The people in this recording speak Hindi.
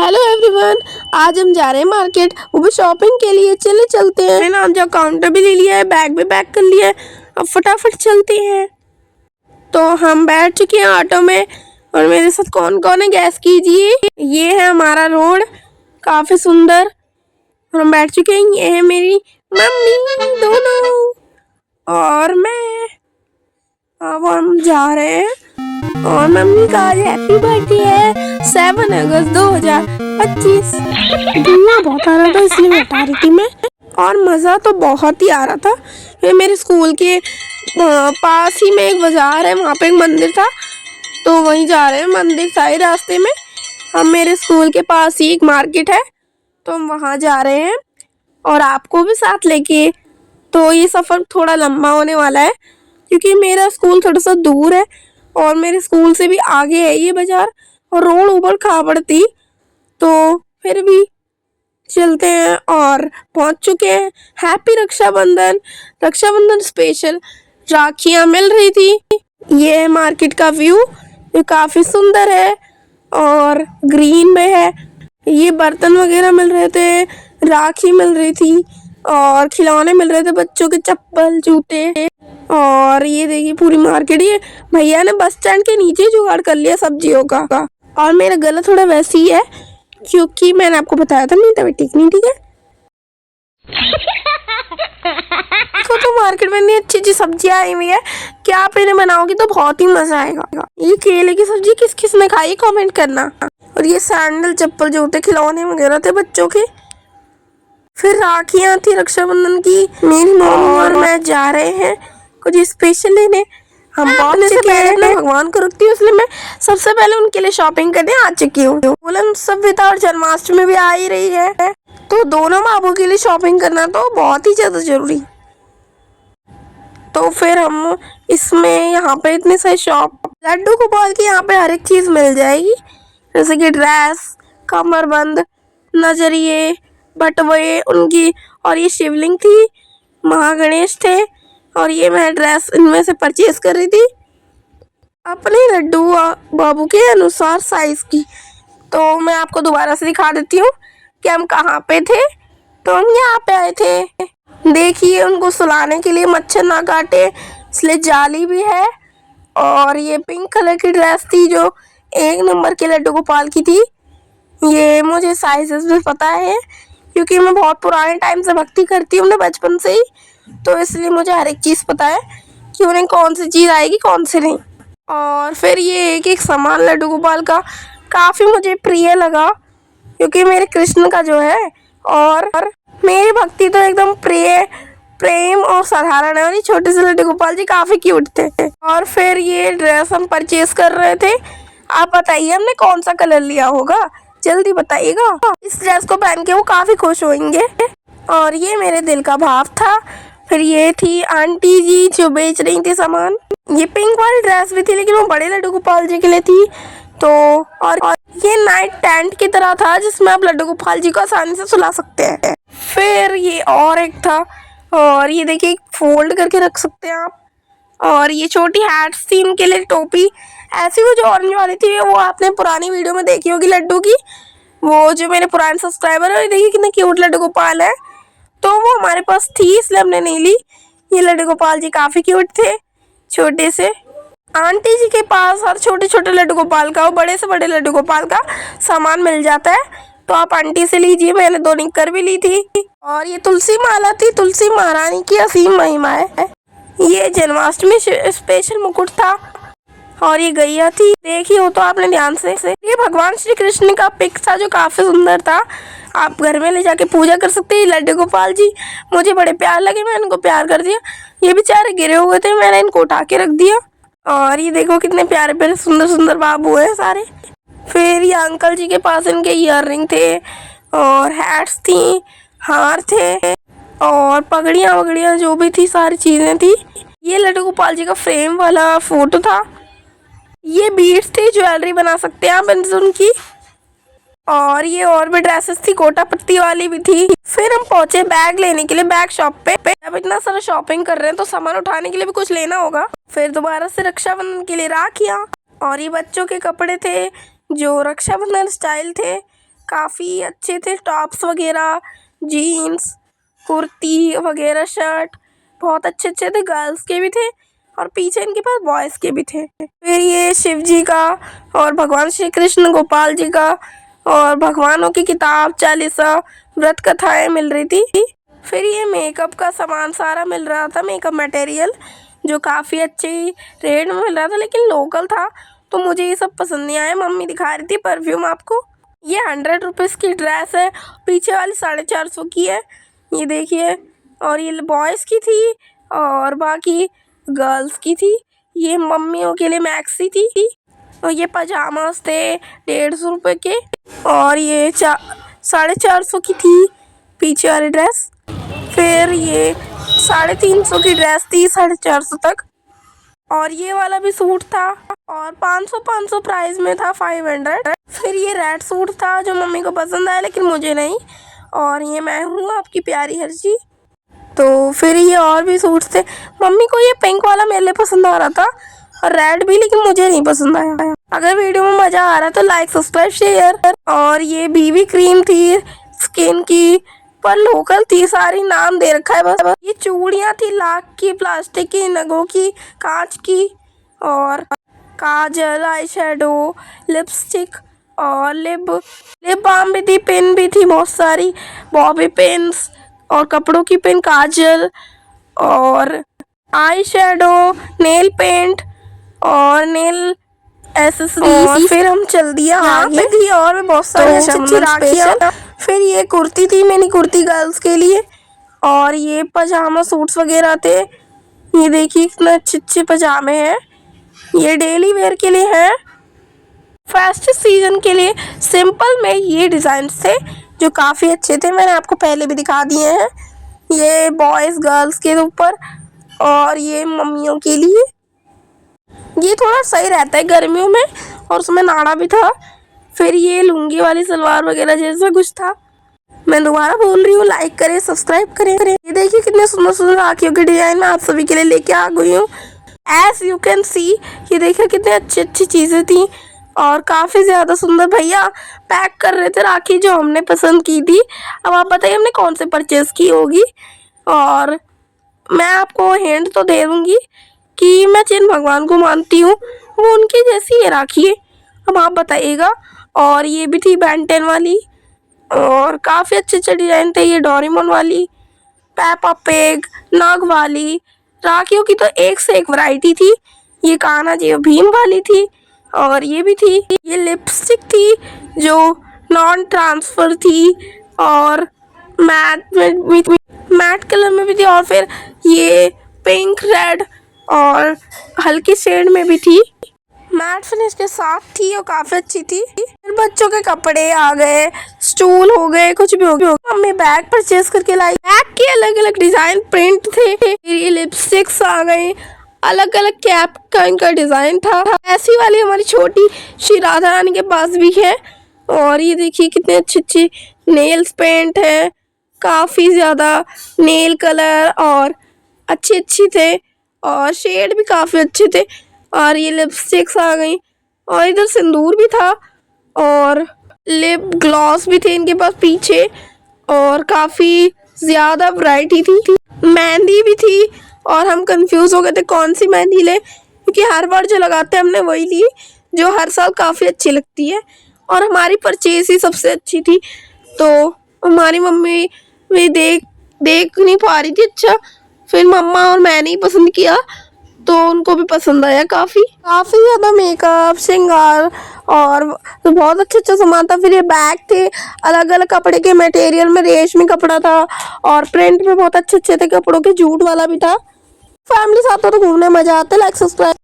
हेलो एवरीवन, आज हम जा रहे हैं मार्केट, वो भी शॉपिंग के लिए। चले चलते हैं। मैंने हम जो काउंटर भी ले लिया है, बैग भी पैक कर लिया है। अब फटाफट चलते हैं। तो हम बैठ चुके हैं ऑटो में और मेरे साथ कौन कौन है गैस कीजिए। ये है हमारा रोड, काफी सुंदर। और हम बैठ चुके हैं। ये है मेरी मम्मी दोनों और मैं। अब हम जा रहे हैं और मम्मी का आज हैप्पी बर्थडे है, 7 अगस्त 2025। धुआं बहुत आ रहा था इसलिए मैं हटा रही थी मैं। और मज़ा तो बहुत ही आ रहा था। फिर मेरे स्कूल के पास ही में एक बाजार है, वहाँ पे एक मंदिर था, तो वहीं जा रहे हैं। मंदिर था ही रास्ते में। हम मेरे स्कूल के पास ही एक मार्केट है, तो हम वहाँ जा रहे हैं और आपको भी साथ लेके। तो ये सफ़र थोड़ा लंबा होने वाला है क्योंकि मेरा स्कूल थोड़ा सा दूर है और मेरे स्कूल से भी आगे है ये बाजार और रोड ऊबड़ खाबड़ थी, तो फिर भी चलते हैं और पहुंच चुके हैं। हैप्पी रक्षाबंधन। रक्षाबंधन स्पेशल राखियां मिल रही थी। ये है मार्केट का व्यू, ये काफ़ी सुंदर है और ग्रीन में है। ये बर्तन वगैरह मिल रहे थे, राखी मिल रही थी और खिलौने मिल रहे थे, बच्चों के चप्पल जूते। और ये देखिए पूरी मार्केट। ये भैया ने बस स्टैंड के नीचे जुगाड़ कर लिया सब्जियों का। और मेरा गला थोड़ा वैसे ही है क्योंकि मैंने आपको बताया था मेरी तबीयत ठीक नहीं, ठीक है। तो मार्केट में इतनी अच्छी अच्छी सब्जियां आई हुई है कि आप इन्हें बनाओगे तो बहुत ही मजा आएगा। ये केले की सब्जी किस किस ने खाई कमेंट करना। और ये सैंडल चप्पल जूते खिलौने वगैरह थे बच्चों के। फिर राखियां थी रक्षाबंधन की। मेरी मम्मी और मैं जा रहे हैं कुछ स्पेशल लेने। हम बहुत से पहले भगवान को रखती हूँ, इसलिए मैं सबसे पहले उनके लिए शॉपिंग करने आ चुकी हूँ। बोलन सभ्यता और जन्माष्टमी भी आ ही रही है, तो दोनों बाबू के लिए शॉपिंग करना तो बहुत ही ज्यादा जरूरी। तो फिर हम इसमें यहाँ पे इतने सारे शॉप, लड्डू गोपाल की यहाँ पे हर एक चीज मिल जाएगी, जैसे कि ड्रेस, कमरबंद, नजरिए, बटवे उनकी। और ये शिवलिंग थी, महागणेश थे और ये मैं ड्रेस इनमें से परचेज कर रही थी अपने लड्डू बाबू के अनुसार साइज की। तो मैं आपको दोबारा से दिखा देती हूँ कि हम कहाँ पे थे। तो हम यहाँ पे आए थे। देखिए उनको सुलाने के लिए मच्छर ना काटे इसलिए जाली भी है। और ये पिंक कलर की ड्रेस थी जो 1 नंबर के लड्डू गोपाल की थी। ये मुझे साइजेस भी पता है क्योंकि मैं बहुत पुराने टाइम से भक्ति करती हूँ ना, बचपन से ही, तो इसलिए मुझे हर एक चीज़ पता है कि उन्हें कौन सी चीज़ आएगी कौन सी नहीं। और फिर ये एक एक सामान लड्डू गोपाल का काफ़ी मुझे प्रिय लगा क्योंकि मेरे कृष्ण का जो है। और मेरी भक्ति तो एकदम प्रिय, प्रेम और साधारण है। और ये छोटे से लड्डू गोपाल जी काफ़ी क्यूट थे। और फिर ये ड्रेस हम परचेज कर रहे थे। आप बताइए हमने कौन सा कलर लिया होगा, जल्दी बताइएगा। इस ड्रेस को पहन के वो काफ़ी खुश होंगे। और ये मेरे दिल का भाव था। फिर ये थी आंटी जी जो बेच रही थी सामान। ये पिंक वाली ड्रेस भी थी लेकिन वो बड़े लड्डू गोपाल जी के लिए थी। तो और ये नाइट टेंट की तरह था जिसमें आप लड्डू गोपाल जी को आसानी से सुला सकते हैं। फिर ये और एक था, और ये देखिए फोल्ड करके रख सकते हैं आप। और ये छोटी हैट्स थी इनके लिए, टोपी ऐसी वो जो ऑरेंज वाली थी वो आपने पुरानी वीडियो में देखी होगी लड्डू की, वो जो मेरे पुराने सब्सक्राइबर है। देखिए कितने क्यूट लड्डू गोपाल है, तो वो हमारे पास थी इसलिए हमने नहीं ली। ये लड्डू गोपाल जी काफ़ी क्यूट थे, छोटे से। आंटी जी के पास हर छोटे छोटे लड्डू गोपाल का और बड़े से बड़े लड्डू गोपाल का सामान मिल जाता है, तो आप आंटी से लीजिए। मैंने 2 निक्कर भी ली थी। और ये तुलसी माला थी, तुलसी महारानी की असीम महिमा है। ये जन्माष्टमी स्पेशल मुकुट था। और ये गैया थी, देखी हो तो आपने ध्यान से। ये भगवान श्री कृष्ण का पिक था जो काफ़ी सुंदर था, आप घर में ले जाके पूजा कर सकते हैं। लड्डू गोपाल जी मुझे बड़े प्यार लगे, मैंने इनको प्यार कर दिया। ये बेचारे गिरे हुए थे, मैंने इनको उठा के रख दिया। और ये देखो कितने प्यारे प्यारे सुंदर सुंदर बाबू हैं सारे। फिर ये अंकल जी के पास इनके ईयररिंग थे और हैट्स थी, हार थे और पगड़ियाँ वगड़ियाँ जो भी थी सारी चीज़ें थी। ये लड्डू गोपाल जी का फ्रेम वाला फोटो था। ये बीड्स थी, ज्वेलरी बना सकते हैं आप इनसे उनकी। और ये और भी ड्रेसेस थी, कोटा पत्ती वाली भी थी। फिर हम पहुंचे बैग लेने के लिए बैग शॉप पे। अब इतना सारा शॉपिंग कर रहे हैं तो सामान उठाने के लिए भी कुछ लेना होगा। फिर दोबारा से रक्षाबंधन के लिए राखियाँ और ये बच्चों के कपड़े थे जो रक्षाबंधन स्टाइल थे। काफ़ी अच्छे थे। टॉप्स वगैरह, जीन्स, कुर्ती वगैरह, शर्ट बहुत अच्छे अच्छे थे। गर्ल्स के भी थे और पीछे इनके पास बॉयज़ के भी थे। फिर ये शिव जी का और भगवान श्री कृष्ण गोपाल जी का और भगवानों की किताब, चालीसा, व्रत कथाएँ मिल रही थी। फिर ये मेकअप का सामान सारा मिल रहा था, मेकअप मटेरियल, जो काफ़ी अच्छे रेट में मिल रहा था, लेकिन लोकल था तो मुझे ये सब पसंद नहीं आया। मम्मी दिखा रही थी परफ्यूम आपको। ये 100 रुपीज़ की ड्रेस है, पीछे वाली 450 की है, ये देखिए। और ये बॉयज़ की थी और बाकी गर्ल्स की थी। ये मम्मियों के लिए मैक्सी थी। और ये पजामास थे 150 रुपये के। और ये 450 की थी पीछे वाली ड्रेस। फिर ये 350 की ड्रेस थी 450 तक। और ये वाला भी सूट था और 500 प्राइस में था, 500। फिर ये रेड सूट था जो मम्मी को पसंद आया लेकिन मुझे नहीं। और ये मैं हूँ आपकी प्यारी हर्षी। तो फिर ये और भी सूट्स थे। मम्मी को ये पिंक वाला मेरे लिए पसंद आ रहा था और रेड भी, लेकिन मुझे नहीं पसंद आया। अगर वीडियो में मज़ा आ रहा है तो लाइक, सब्सक्राइब, शेयर। और ये बीबी क्रीम थी स्किन की, पर लोकल थी सारी, नाम दे रखा है बस। ये चूड़ियाँ थी लाख की, प्लास्टिक की, नगों की, कांच की। और काजल, आई शेडो, लिपस्टिक और लिप बाम भी थी, पिन भी थी बहुत सारी, बॉबी पिन्स और कपड़ों की पिन, काजल और आई शेडो, नेल पेंट और नेल एसेसरीज। फिर हम चल दिया आगे थी और भी बहुत सारी अच्छी राखियाँ। फिर ये कुर्ती थी, मिनी कुर्ती गर्ल्स के लिए। और ये पजामा सूट्स वगैरह थे। ये देखिए कितने अच्छे अच्छे पजामे हैं। ये डेली वेयर के लिए हैं, फेस्टिव सीजन के लिए। सिंपल में ये डिज़ाइन थे जो काफ़ी अच्छे थे, मैंने आपको पहले भी दिखा दिए हैं। ये बॉयज़ गर्ल्स के ऊपर और ये मम्मियों के लिए। ये थोड़ा सही रहता है गर्मियों में और उसमें नाड़ा भी था। फिर ये लुंगी वाली सलवार वगैरह जैसा कुछ था। मैं दोबारा बोल रही हूँ, लाइक करें, सब्सक्राइब करें। ये देखिए कितने सुंदर सुंदर राखियों के डिज़ाइन मैं आप सभी के लिए लेके आ गई हूँ। एज यू कैन सी, ये देखिए कितनी अच्छी अच्छी चीज़ें थी और काफ़ी ज़्यादा सुंदर। भैया पैक कर रहे थे राखी जो हमने पसंद की थी। अब आप बताइए हमने कौन से परचेज़ की होगी। और मैं आपको हिंट तो दे दूँगी कि मैं जिन भगवान को मानती हूँ वो उनकी जैसी ये राखी है। अब आप बताइएगा। और ये भी थी Ben 10 वाली और काफ़ी अच्छे अच्छे डिज़ाइन थे। ये डोरेमोन वाली, पेपा पिग, नग वाली राखियों की तो एक से एक वैरायटी थी। ये कान्हा जी भीम वाली थी और ये भी थी। ये लिपस्टिक थी जो नॉन ट्रांसफ़र थी और मैट कलर में भी थी। और फिर ये पिंक, रेड और हल्की शेड में भी थी। मैट फिनिश के साथ थी और काफ़ी अच्छी थी। फिर बच्चों के कपड़े आ गए, स्टूल हो गए, कुछ भी हो गया। मम्मी बैग परचेज करके लाई। बैग के अलग अलग डिज़ाइन प्रिंट थे। फिर ये लिपस्टिक्स आ गई, अलग अलग कैप का इनका डिज़ाइन था। ऐसी वाली हमारी छोटी श्री राधा रानी के पास भी है। और ये देखिए कितने अच्छे अच्छे नेल्स पेंट है, काफ़ी ज़्यादा नेल कलर और अच्छी थे और शेड भी काफ़ी अच्छे थे। और ये लिपस्टिक्स आ गई और इधर सिंदूर भी था और लिप ग्लॉस भी थे इनके पास पीछे। और काफ़ी ज़्यादा वैरायटी थी। मेहंदी भी थी और हम कंफ्यूज हो गए थे कौन सी मेहंदी ले, क्योंकि हर बार जो लगाते हैं हमने वही ली जो हर साल काफ़ी अच्छी लगती है। और हमारी परचेज ही सबसे अच्छी थी, तो हमारी मम्मी भी देख नहीं पा रही थी। अच्छा, फिर मम्मा और मैंने ही पसंद किया तो उनको भी पसंद आया काफ़ी ज़्यादा। मेकअप, श्रृंगार और तो बहुत अच्छा सामान था। फिर ये बैग थे अलग अलग कपड़े के मटेरियल में, रेशमी कपड़ा था और प्रिंट में बहुत अच्छे थे कपड़ों के, जूट वाला भी था। फैमिली साथ हो तो घूमने मज़ा आता है। Like, subscribe.